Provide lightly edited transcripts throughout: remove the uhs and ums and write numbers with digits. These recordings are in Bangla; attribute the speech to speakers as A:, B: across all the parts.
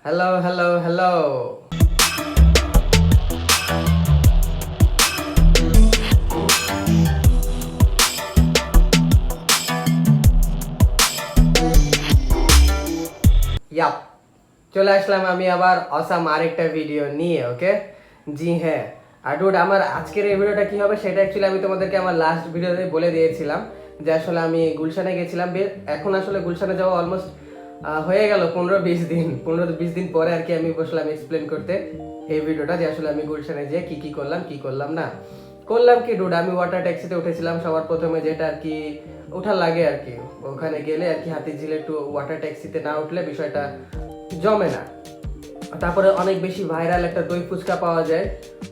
A: Hello, hello, hello. ইয়াপ, চলে আসলাম আমি আবার অসাম আরেকটা ভিডিও নিয়ে। ওকে, জি হ্যাঁ। আর ডুড, আমার আজকের এই ভিডিওটা কি হবে সেটা অ্যাকচুয়ালি আমি তোমাদেরকে আমার লাস্ট ভিডিওতে বলে দিয়েছিলাম যে আসলে আমি গুলশানে গেছিলাম। এখন আসলে গুলশানে যাওয়া অলমোস্ট হয়ে গেল 15-20 দিন। 15-20 দিন পরে আর কি আমি বসলাম এক্সপ্লেন করতে এই ভিডিওটা যে আসলে আমি গুলশানে যেয়ে কি কি করলাম কি করলাম না করলাম। কি ডুড, আমি ওয়াটার ট্যাক্সিতে উঠেছিলাম সবার প্রথমে, যেটা আর কি ওঠার লাগে আর কি। ওখানে গেলে আর কি হাতিঝিলে একটু ওয়াটার ট্যাক্সিতে না উঠলে বিষয়টা জমে না। তারপরে অনেক বেশি ভাইরাল একটা দই ফুচকা পাওয়া যায়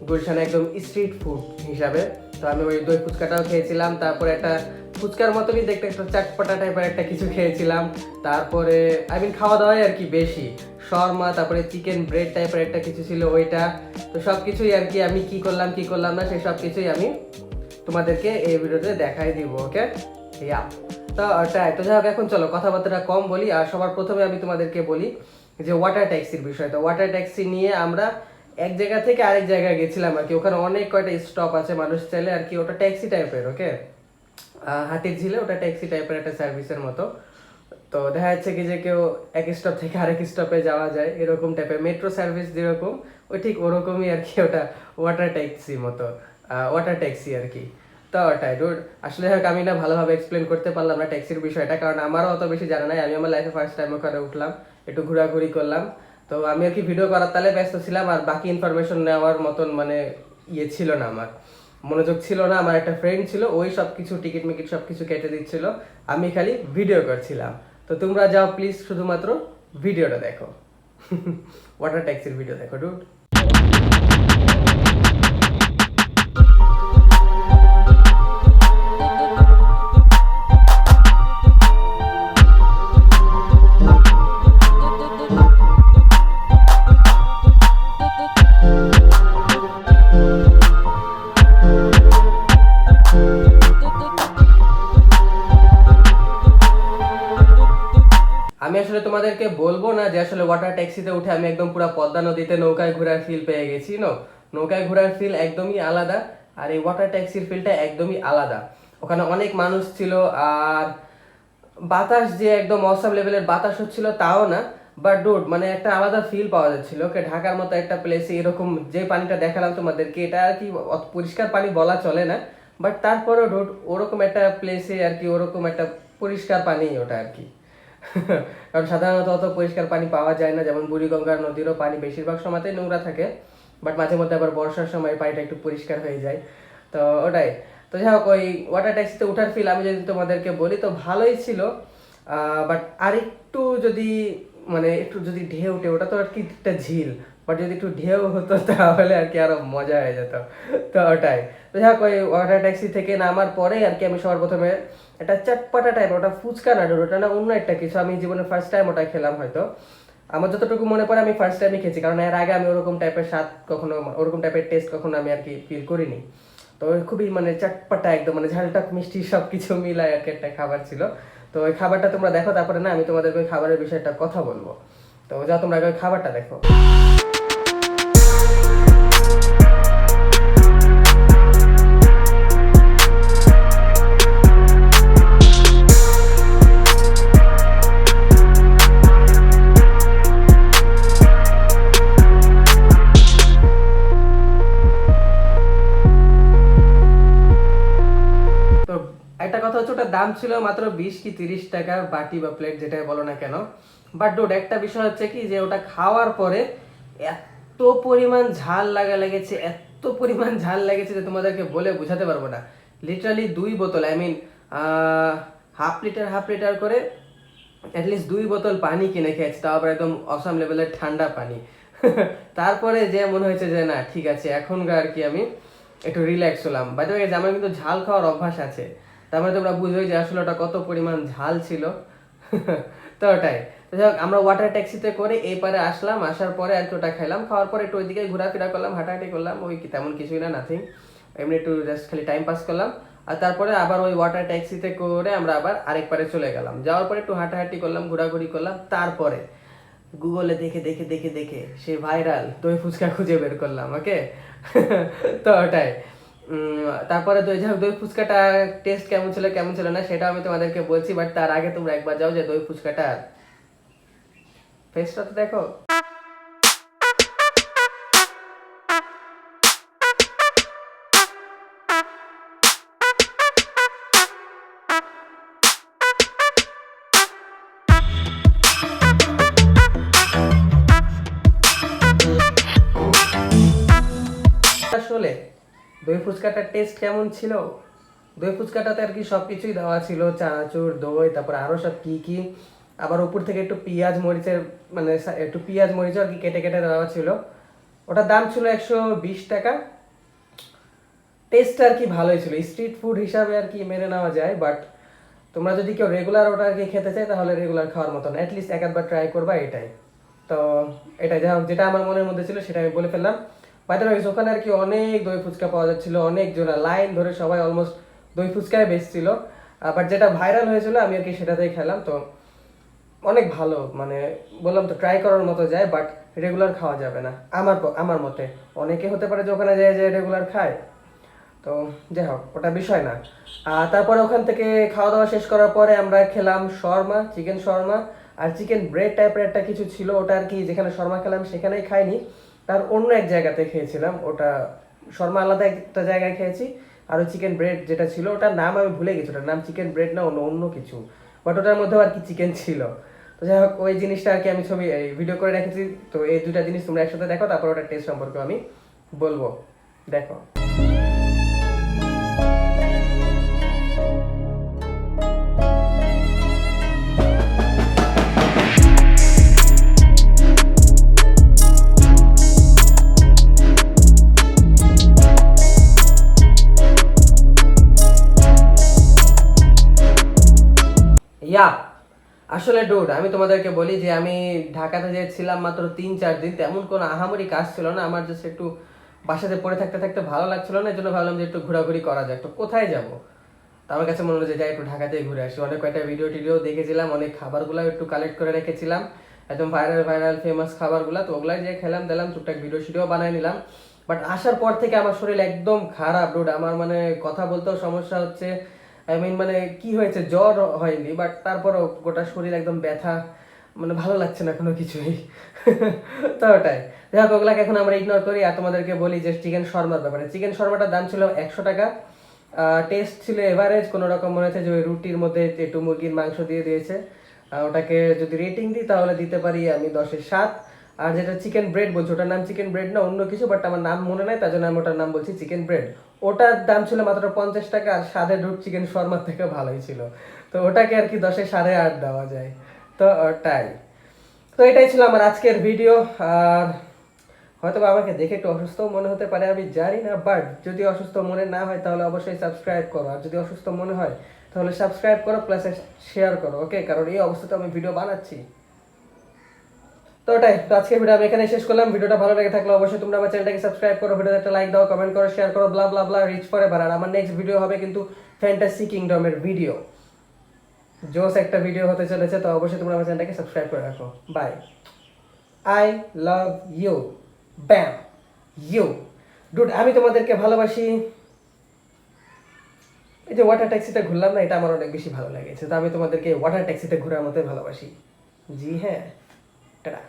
A: গুলশানে, একদম স্ট্রিট ফুড হিসাবে। তো আমি ওই দই ফুচকাটাও খেয়েছিলাম। তারপরে একটা ফুচকার মতনই দেখতে একটা চাটপাটা টাইপের একটা কিছু খেয়েছিলাম। তারপরে খাওয়া দাওয়াই আর কি বেশি শর্মা, তারপরে চিকেন ব্রেড টাইপের একটা কিছু ছিল ওইটা। তো সব কিছুই আর কি আমি কি করলাম না সেই সব কিছুই আমি তোমাদেরকে এই ভিডিওতে দেখাই দিব। ওকে, ইয়া। তো ওটাই তো, যাই হোক, এখন চলো কথাবার্তা কম বলি। আর সবার প্রথমে আমি তোমাদেরকে বলি যে ওয়াটার ট্যাক্সির বিষয়। তো ওয়াটার ট্যাক্সি নিয়ে আমরা এক জায়গা থেকে আরেক জায়গায় গেছিলাম আর কি। ওখানে অনেক কয়টা স্টপ আছে, মানুষ চাইলে আর কি ওটা ট্যাক্সি টাইপের। ওকে, হাতিরঝিলে ওটা ট্যাক্সি টাইপের একটা সার্ভিসের মতো। তো দেখা যাচ্ছে কি যে কেউ এক স্টপ থেকে আরেক স্টপে যাওয়া যায় এরকম টাইপের মেট্রো সার্ভিস যেরকম, ওই ঠিক ওরকমই আর কি ওটা ওয়াটার ট্যাক্সি মতো, ওয়াটার ট্যাক্সি আর কি। তো ওটাই ডুড, আসলে হোক আমি না ভালোভাবে এক্সপ্লেন করতে পারলাম না ট্যাক্সির বিষয়টা, কারণ আমারও অত বেশি জানা নাই। আমি আমার লাইফে ফার্স্ট টাইম ওখানে উঠলাম, একটু ঘোরাঘুরি করলাম। তো আমি আর কি ভিডিও করার তালে ব্যস্ত ছিলাম, আর বাকি ইনফরমেশন নেওয়ার মতন মানে ইয়ে ছিল না, আমার মনোযোগ ছিল না। আমার একটা ফ্রেন্ড ছিল, ওই সব কিছু টিকিট মিকিট সব কিছু কেটে দিচ্ছিল, আমি খালি ভিডিও করছিলাম। তো তোমরা যাও প্লিজ, শুধুমাত্র ভিডিওটা দেখো। ওয়াটার ট্যাক্সির ভিডিও দেখো ডুড। আমি আসলে তোমাদেরকে বলবো না যে আসলে ওয়াটার ট্যাক্সিতে উঠে আমি একদম পুরো পদ্মা নদীতে নৌকায় ঘোরার ফিল পেয়ে গেছি। নৌকায় ঘোরার ফিল একদমই আলাদা, আর এই ওয়াটার ট্যাক্সির ফিলটা একদমই আলাদা। ওখানে অনেক মানুষ ছিল, আর বাতাস যে একদম অসাম লেভেলের বাতাস হচ্ছিল তাও না, বাট ডুড মানে একটা আলাদা ফিল পাওয়া যাচ্ছিল। ওকে, ঢাকার মতো একটা প্লেসে এরকম যে পানিটা দেখালাম তোমাদেরকে, এটা আর কি পরিষ্কার পানি বলা চলে না, বাট তারপরেও ডুড ওরকম একটা প্লেসে আর কি ওরকম একটা পরিষ্কার পানি ওটা আর কি। কারণ সাধারণত অত পরিষ্কার পানি পাওয়া যায় না, যেমন বুড়িগঙ্গার নদীরও পানি বেশিরভাগ সময়তেই নোংরা থাকে, বাট মাঝে মধ্যে আবার বর্ষার সময় পানিটা একটু পরিষ্কার হয়ে যায়। তো ওটাই। তো যাই হোক, ওই ওয়াটার ট্যাক্সিতে ওঠার ফিল আমি যদি তোমাদেরকে বলি তো ভালোই ছিল, বাট আরেকটু যদি মানে একটু যদি ঢেউ উঠে, ওটা তো আর কি একটা ঝিল, বাট যদি একটু ঢেউ হতো তাহলে আর কি আরো মজা হয়ে যেত। তো ওটাই। তো যাই হোক, ওই ওয়াটার ট্যাক্সি থেকে নামার পরে আর কি আমি সবার প্রথমে একটা চটপটা টাইপ, ওটা ফুচকা না ডুড, ওটা না অন্য একটা কিছু, আমি জীবনে ফার্স্ট টাইম ওটা খেলাম হয়তো। আমার যতটুকু মনে পড়ে আমি ফার্স্ট টাইমই খেয়েছি, কারণ এর আগে আমি ওরকম টাইপের স্বাদ কখনো, ওরকম টাইপের টেস্ট কখনো আমি আর কি ফিল করিনি। তো খুবই মানে চটপটা একদম, মানে ঝালটা মিষ্টি সব কিছু মিলায় আর কি একটা খাবার ছিল। তো ওই খাবারটা তোমরা দেখো, তারপরে না আমি তোমাদেরকে ওই খাবারের বিষয়টা কথা বলবো। তো যাও তোমরা আগে ওই খাবারটা দেখো। তো একটা কথা হচ্ছে, ওটার দাম ছিল মাত্র 20 কি 30 টাকা, বাটি বা প্লেট যেটাই বলো না কেন। বাট ডুড একটা বিষয় হচ্ছে কি যে ওটা খাওয়ার পরে এত পরিমাণ ঝাল লেগেছে, এত পরিমাণ ঝাল লেগেছে যে তোমাদেরকে বলে বোঝাতে পারবো না। লিটারালি 2 বোতল, হাফ লিটার করে অ্যাটলিস্ট 2 বোতল পানি কিনে খেয়েছি, তাও আবার একদম অসাম লেভেলের ঠান্ডা পানি। তারপরে যে মনে হয়েছে যে না ঠিক আছে, এখনকার আর কি আমি একটু রিল্যাক্স হলাম। বাই দ্য ওয়ে, আমার কিন্তু ঝাল খাওয়ার অভ্যাস আছে, তার মানে তোমরা বুঝোই যে আসলে ওটা কত পরিমাণ ঝাল ছিল। তো ওটাই। তো যাই হোক, আমরা ওয়াটার ট্যাক্সিতে করে এই পারে আসলাম, আসার পরে আর কি ওটা খাইলাম, খাওয়ার পরে একটু ওইদিকে ঘোরাফেরা করলাম, হাঁটাহাঁটি করলাম, ওই কি তেমন কিছুই না, নাথিং, এমনি একটু জাস্ট খালি টাইম পাস করলাম। আর তারপরে আবার ওই ওয়াটার ট্যাক্সিতে করে আমরা আবার আরেক পারে চলে গেলাম, যাওয়ার পরে একটু হাঁটাহাঁটি করলাম, ঘোরাঘুরি করলাম। তারপরে গুগলে দেখে দেখে দেখে দেখে সে ভাইরাল দই ফুচকা খুঁজে বের করলাম, ওকে। তো ওটাই। তারপরে দই দই ফুচকাটা টেস্ট কেমন ছিল না সেটা আমি তোমাদেরকে বলছি, বাট তার আগে তোমরা একবার যাও যে দই ফুচকাটার ফেসটা তো দেখো। আসলে দই ফুচকাটার টেস্ট কেমন ছিল, দই ফুচকাটাতে আর কি সব কিছুই দেওয়া ছিল, চানাচুর, দই, তারপর আরও সব কি কি, আবার উপর থেকে একটু পেঁয়াজ মরিচের মানে একটু পেঁয়াজ মরিচ আর কি কেটে কেটে দেওয়া ছিল। ওটার দাম ছিল 120 টাকা। টেস্ট আর কি ভালোই ছিল, স্ট্রিট ফুড হিসাবে আর কি মেনে নেওয়া যায়, বাট তোমরা যদি কেউ রেগুলার ওটা আর কি খেতে চাই তাহলে রেগুলার খাওয়ার মতন অ্যাটলিস্ট একবার ট্রাই করবা এটাই। তো এটা যা হোক, যেটা আমার মনের মধ্যে ছিল সেটা আমি বলে ফেললাম। বাই দ্য ওয়ে, ওখানে আর কি অনেক দই ফুচকা পাওয়া যাচ্ছিল, অনেক জোড়া লাইন ধরে সবাই অলমোস্ট দই ফুচকাই বেচছিল। বাট যেটা ভাইরাল হয়েছিল আমি আর কি সেটাতেই খেলাম। তো অনেক ভালো, মানে বললাম তো ট্রাই করার মতো যায়, বাট রেগুলার খাওয়া যাবে না আমার মতে। অনেকে হতে পারে যে ওখানে যায় যে রেগুলার খায়, তো যাই হোক ওটা বিষয় না। আর তারপরে ওখান থেকে খাওয়া দাওয়া শেষ করার পরে আমরা খেলাম শর্মা, চিকেন শর্মা আর চিকেন ব্রেড টাইপের একটা কিছু ছিল, ওটা আর কি যেখানে শর্মা খেলাম সেখানেই খাইনি, তার অন্য এক জায়গাতে খেয়েছিলাম। ওটা শর্মা আলাদা একটা জায়গায় খেয়েছি, আর ওই চিকেন ব্রেড যেটা ছিল ওটার নাম আমি ভুলে গেছি, ওটার নাম চিকেন ব্রেড না অন্য অন্য কিছু, বাট ওটার মধ্যেও আর কি চিকেন ছিল। তো যাই হোক ওই জিনিসটা আর কি আমি ভিডিও করে রেখেছি। তো এই দুটা জিনিস তোমরা একসাথে দেখো, তারপর ওটার টেস্ট সম্পর্কে আমি বলবো, দেখো। ইয়া আসলে ডুড আমি তোমাদেরকে বলি যে আমি ঢাকাতে যে ছিলাম মাত্র 3-4 দিন, তেমন কোনো আহামরি কাজ ছিল না আমার, জাস্ট একটু বাসাতে পড়ে থাকতে থাকতে ভালো লাগছিল না, এই জন্য ভাবলাম যে একটু ঘোরাঘুরি করা যায়। তো কোথায় যাব, তো আমার কাছে মনে হলো যে যাই একটু ঢাকাতেই ঘুরে আসি। অনেক কয়েকটা ভিডিও টিডিও দেখেছিলাম, অনেক খাবারগুলো একটু কালেক্ট করে রেখেছিলাম, একদম ভাইরাল ভাইরাল ফেমাস খাবারগুলো, তো ওগুলাই যে খেলাম দিলাম, টুকটাক ভিডিও শিডিও বানাই নিলাম। বাট আসার পর থেকে আমার শরীর একদম খারাপ ডুড, আমার মানে কথা বলতেও সমস্যা হচ্ছে। আই মিন মানে কি হয়েছে, জ্বর হয়নি, বাট তারপরও গোটা শরীর একদম ব্যথা, মানে ভালো লাগছে না কোনো কিছুই। তো ওটাই, যাই হোক ওগুলাকে এখন আমরা ইগনোর করি। আর তোমাদেরকে বলি যে চিকেন শর্মার ব্যাপারে, চিকেন শর্মাটার দাম ছিল 100 টাকা। টেস্ট ছিল এভারেজ, কোনো রকম মনে হচ্ছে যে ওই রুটির মধ্যে একটু মুরগির মাংস দিয়ে দিয়েছে। ওটাকে যদি রেটিং দিই তাহলে দিতে পারি আমি 10-এ 7। আর যেটা চিকেন ব্রেড বলছি ওটার নাম চিকেন ব্রেড না অন্য কিছু, বাট আমার নাম মনে নাই, তার জন্য আমি ওটার নাম বলছি চিকেন ব্রেড। ওটার দাম ছিল মাত্র 50 টাকা, আর স্বাদের রুট চিকেন শর্মার থেকে ভালোই ছিল। তো ওটাকে আর কি 10-এ 8.5 দেওয়া যায়। তো ওটাই, তো এটাই ছিল আমার আজকের ভিডিও। আর হয়তো আমাকে দেখে একটু অসুস্থ মনে হতে পারে, আমি জানি না, বাট যদি অসুস্থ মনে না হয় তাহলে অবশ্যই সাবস্ক্রাইব করো, আর যদি অসুস্থ মনে হয় তাহলে সাবস্ক্রাইব করো প্লাস শেয়ার করো, ওকে, কারণ এই অবস্থাতে আমি ভিডিও বানাচ্ছি। তো ওটাই, তো আজকের ভিডিও আমি এখানে শেষ করলাম। ভিডিওটা ভালো লেগে থাকলে অবশ্যই তোমরা আমার চ্যানেলটাকে সাবস্ক্রাইব করো, ভিডিওতে একটা লাইক দাও, কমেন্ট করো, শেয়ার করো, ব্লা ব্লা ব্লা, রিচ ফরএভার। আর আমার নেক্সট ভিডিও হবে কিন্তু ফ্যান্টাসি কিংডমের ভিডিও, জোস একটা ভিডিও হতে চলেছে। তো অবশ্যই তোমরা আমার চ্যানেলটাকে সাবস্ক্রাইব করে রাখো। বাই, আই লাভ ইউ, ব্যাম ইউ ডুড, আমি তোমাদেরকে ভালোবাসি। এই যে ওয়াটার ট্যাক্সিতে ঘুরলাম না, এটা আমার অনেক বেশি ভালো লেগেছে, তো আমি তোমাদেরকে ওয়াটার ট্যাক্সিতে ঘোরার মতোই ভালোবাসি। জি হ্যাঁ, টাটা।